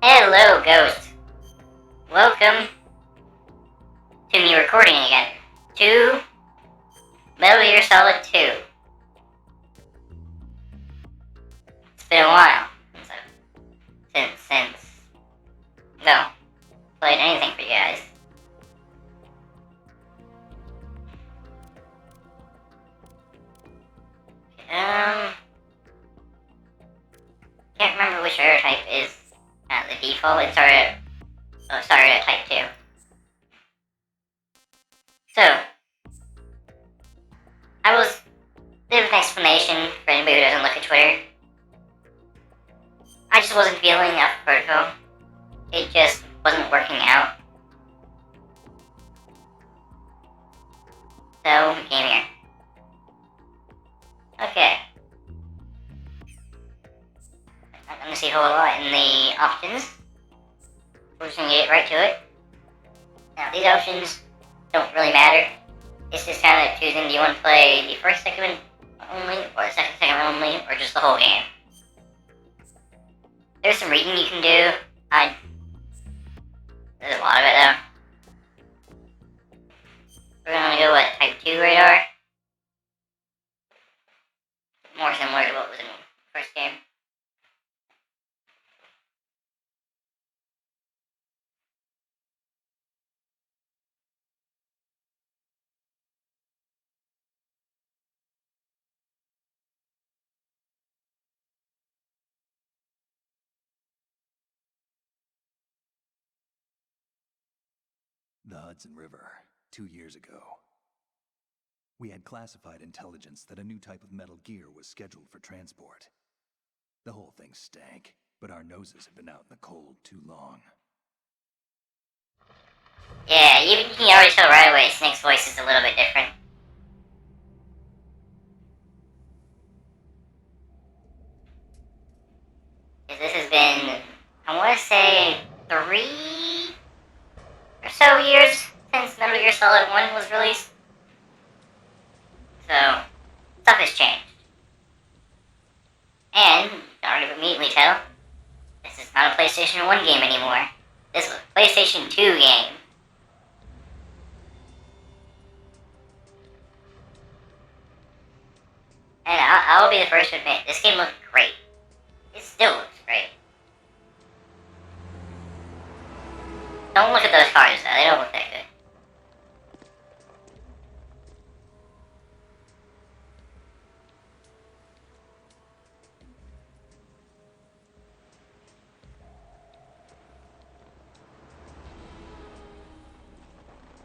Hello, Ghost. Welcome to me recording again. To Metal Gear Solid 2. It's been a while since no played anything for you guys. Can't remember which error type is the default. It started at type 2. So, I was bit of an explanation for anybody who doesn't look at Twitter. I just wasn't feeling up for Protocol. It just wasn't working out. So, we came here. Okay. I'm not gonna see a whole lot in the options. We're just gonna get right to it. Now, these options don't really matter. It's just kind of choosing, do you want to play the first segment only, or the second segment only, or just the whole game. There's some reading you can do. There's a lot of it though. We're gonna go with Type 2 radar. More similar to what was in the first game. The Hudson River, 2 years ago. We had classified intelligence that a new type of Metal Gear was scheduled for transport. The whole thing stank, but our noses had been out in the cold too long. Yeah, you can already tell right away Snake's voice is a little bit different. This has been, I want to say, 3 or so years since Metal Gear Solid 1 was released. So, stuff has changed. And, you can already immediately tell, this is not a PlayStation 1 game anymore. This was a PlayStation 2 game. And I'll be the first to admit, this game looked great. It still looks great. Don't look at those cars though, they don't look that good.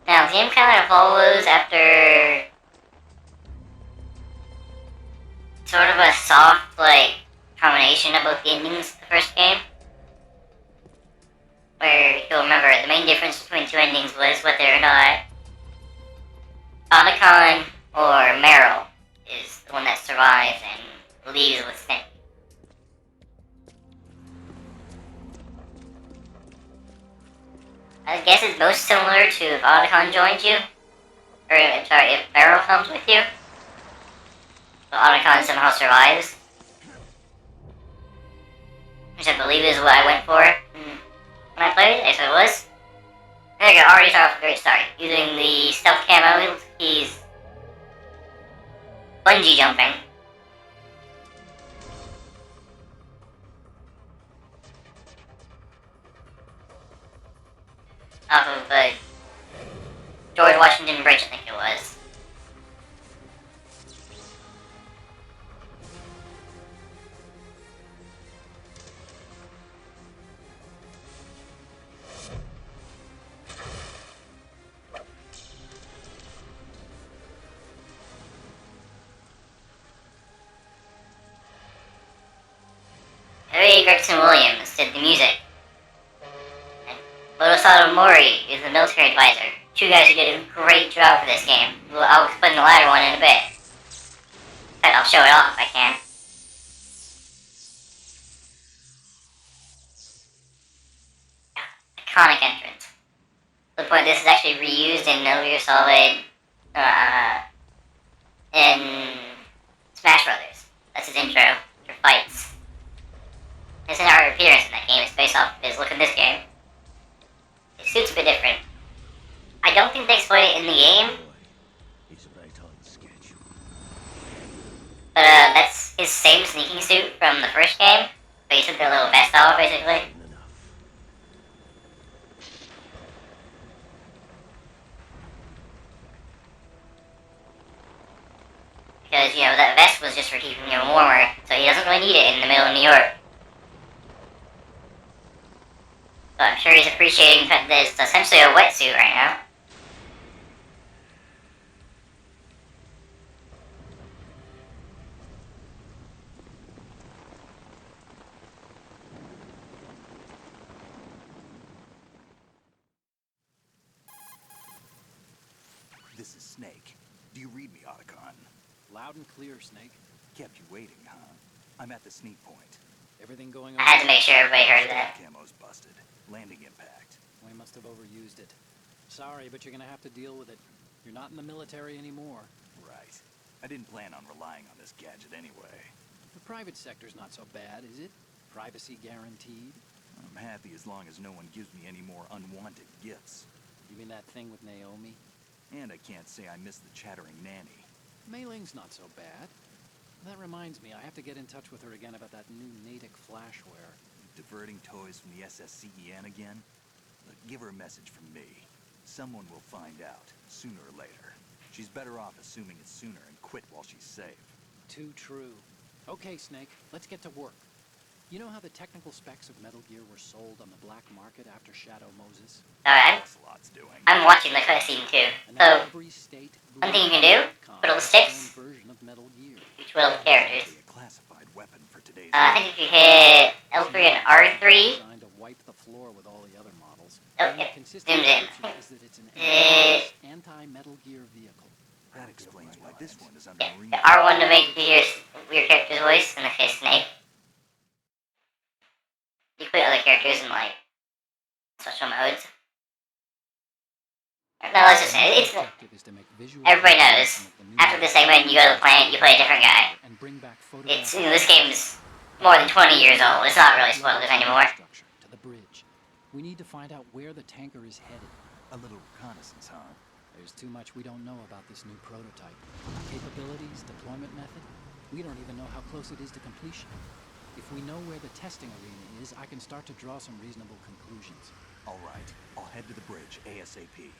Now, the game kind of follows after sort of a soft, combination of both the endings of the first game. Where, you'll remember, the main difference between two endings was whether or not Otacon or Meryl is the one that survives and leaves with Snake. I guess it's most similar to if Otacon joins you. Or, sorry, if Meryl comes with you. But Otacon somehow survives. Which I believe is what I went for when I played. I said it was. There you go, already start off a great start. Using the stealth camo, he's bungee jumping. Off of the George Washington Bridge, I think it was. Harry Gregson Williams did the music. Motosato Mori is the military advisor. Two guys who did a great job for this game. I'll explain the latter one in a bit. In fact, I'll show it off if I can. Iconic entrance. To the point this is actually reused in Metal Gear Solid, in Smash Brothers. That's his intro for fights. His entire appearance in that game is based off his look in this game. His suit's a bit different. I don't think they exploit it in the game, He's right on schedule. but that's his same sneaking suit from the first game. But he took their little vest off, basically. Enough. Because, you know, that vest was just for keeping him warmer, so he doesn't really need it in the middle of New York. So I'm sure he's appreciating that it's essentially a wetsuit right now. This is Snake. Do you read me, Otacon? Loud and clear, Snake. Kept you waiting, huh? I'm at the sneak point. Everything going I on? had to make sure everybody heard that. Camo's busted. Landing impact. We must have overused it. Sorry, but you're gonna have to deal with it. You're not in the military anymore. Right. I didn't plan on relying on this gadget anyway. The private sector's not so bad, is it? Privacy guaranteed? I'm happy as long as no one gives me any more unwanted gifts. You mean that thing with Naomi? And I can't say I miss the chattering nanny. Mei Ling's not so bad. That reminds me, I have to get in touch with her again about that new Natick flashware. Diverting toys from the SSCEN again? Look, give her a message from me. Someone will find out, sooner or later. She's better off assuming it's sooner and quit while she's safe. Too true. Okay, Snake, let's get to work. You know how the technical specs of Metal Gear were sold on the black market after Shadow Moses? Alright, Ocelot's doing. I'm watching the cutscene too. And So, now every state, one thing you can do, put all the sticks, version of Metal Gear. each will of the characters. A classified weapon for today's. I think if you hit L3 and R3, Designed to wipe the floor with all the other models. Oh, And yeah. the consistent Zoomed in. feature is that it's an Eh. anti-Metal Gear vehicle. That explains why this one is under yeah, Marine. the R1 to make your character's voice, in the case Snake. You put other characters in, like, special modes. No, let's just say, it's, Objective is to make visual everybody representation knows. of the new After the model segment, you go to the planet, you play a different guy. and bring back It's, photographic you know, this game's more than 20 years old. It's not really spoilers anymore. structure to the bridge. We need to find out where the tanker is headed. A little reconnaissance, huh? There's too much we don't know about this new prototype. Capabilities, deployment method. We don't even know how close it is to completion. If we know where the testing arena is, I can start to draw some reasonable conclusions. All right, I'll head to the bridge ASAP.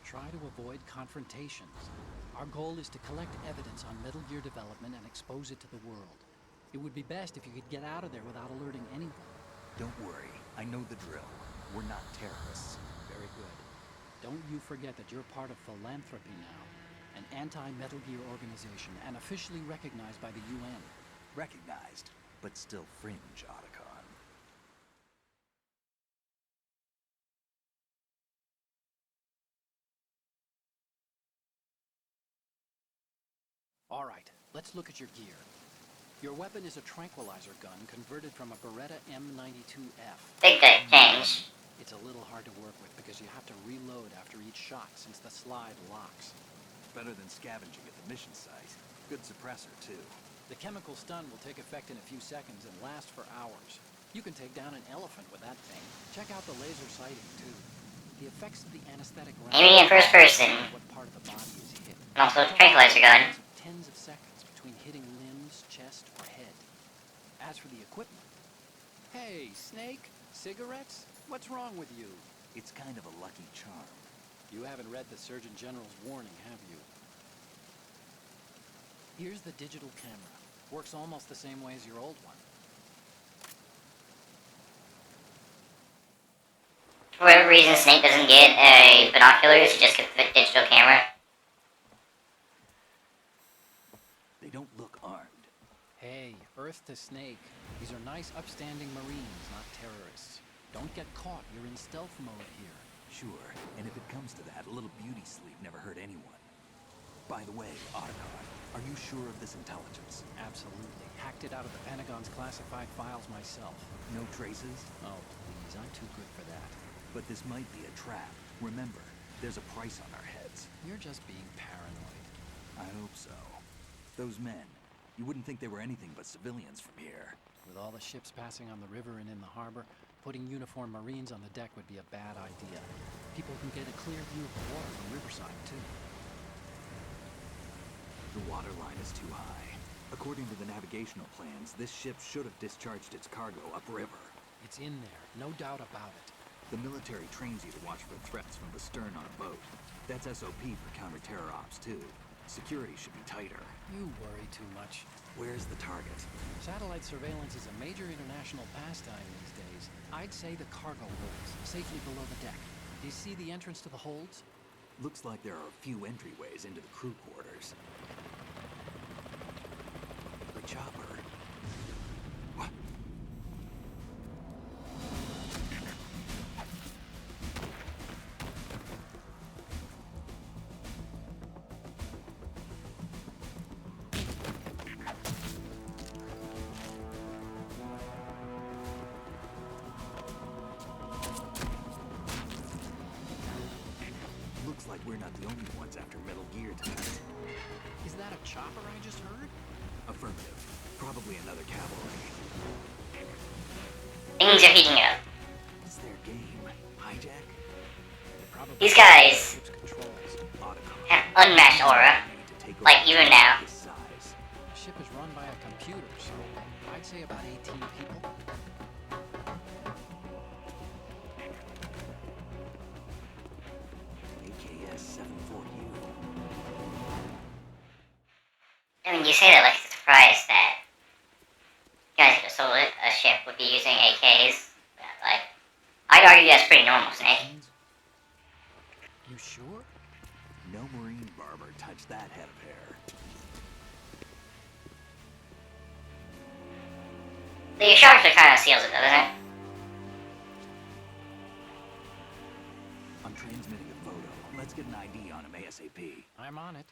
Try to avoid confrontations. Our goal is to collect evidence on Metal Gear development and expose it to the world. It would be best if you could get out of there without alerting anyone. Don't worry, I know the drill. We're not terrorists. Very good. Don't you forget that you're part of Philanthropy now, an anti-Metal Gear organization and officially recognized by the UN. Recognized, but still fringe, Otacon. All right, let's look at your gear. Your weapon is a tranquilizer gun converted from a Beretta M92F. Big change. It's a little hard to work with because you have to reload after each shot since the slide locks. Better than scavenging at the mission site. Good suppressor, too. The chemical stun will take effect in a few seconds and last for hours. You can take down an elephant with that thing. Check out the laser sighting, too. The effects of the anesthetic round... Aiming in first person. What part of the body is hit. And also the tranquilizer gun. Tens of seconds between hitting limbs, chest, or head. As for the equipment... Hey, Snake! Cigarettes? What's wrong with you? It's kind of a lucky charm. You haven't read the Surgeon General's warning, have you? Here's the digital camera. Works almost the same way as your old one. For whatever reason, Snake doesn't get a binoculars, he just gets the digital camera. They don't look armed. Hey, Earth to Snake. These are nice, upstanding Marines, not terrorists. Don't get caught. You're in stealth mode here. Sure, and if it comes to that, a little beauty sleep never hurt anyone. By the way, Otacon, are you sure of this intelligence? Absolutely. Hacked it out of the Pentagon's classified files myself. No traces? Oh, please. I'm too good for that. But this might be a trap. Remember, there's a price on our heads. You're just being paranoid. I hope so. Those men, you wouldn't think they were anything but civilians from here. With all the ships passing on the river and in the harbor, putting uniformed Marines on the deck would be a bad idea. People can get a clear view of the water from Riverside, too. The water line is too high. According to the navigational plans, this ship should have discharged its cargo upriver. It's in there, no doubt about it. The military trains you to watch for threats from the stern on a boat. That's SOP for counter-terror ops, too. Security should be tighter. You worry too much. Where's the target? Satellite surveillance is a major international pastime these days. I'd say the cargo holds, safely below the deck. Do you see the entrance to the holds? Looks like there are a few entryways into the crew quarters. The chopper. What? Looks like we're not the only ones after Metal Gear tonight. Is that a chopper I just heard? Affirmative. Probably another cavalry. Things are heating up. It's their game. Hijack? Probably These guys ship's controls. Autocon. have unmatched aura. Need to take Like over even now. this size. The ship is run by a computer, so I'd say about 18 people. AKS 74U. I mean, you say that like it's a surprise that you guys could have sold it. A ship would be using AKs. But, like, I'd argue that's pretty normal, Snake. You sure? No Marine barber touched that head of hair. The sharks are kind of seals it, doesn't it? I'm transmitting a photo. Let's get an ID on him ASAP. I'm on it.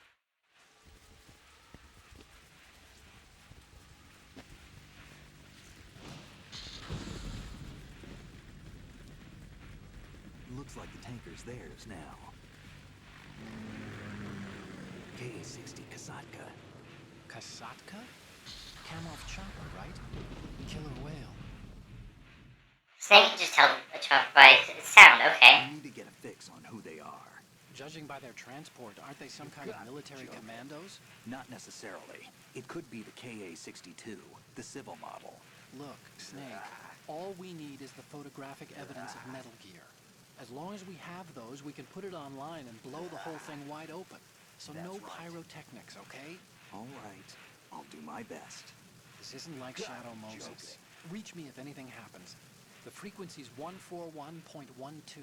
Looks like the tanker's theirs now. KA-60 Kasatka. Kasatka? Kamov chopper, right? Killer whale. Snake can just tell the chopper by its sound, okay. We need to get a fix on who they are. Judging by their transport, aren't they some kind of military commandos? Not necessarily. It could be the KA-62, the civil model. Look, Snake, all we need is the photographic evidence of Metal Gear. As long as we have those, we can put it online and blow the whole thing wide open. So That's no right. pyrotechnics, okay? All right. I'll do my best. This isn't like Shadow Moses. Reach me if anything happens. The frequency's 141.12.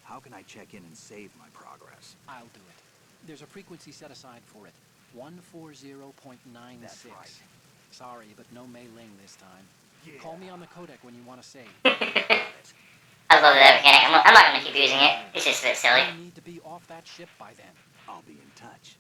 How can I check in and save my progress? I'll do it. There's a frequency set aside for it. 140.96. That's right. Sorry, but no Mei Ling this time. Yeah. Call me on the codec when you want to save. I love that mechanic. I'm not going to keep using it. It's just a bit silly. You need to be off that ship by then. I'll be in touch.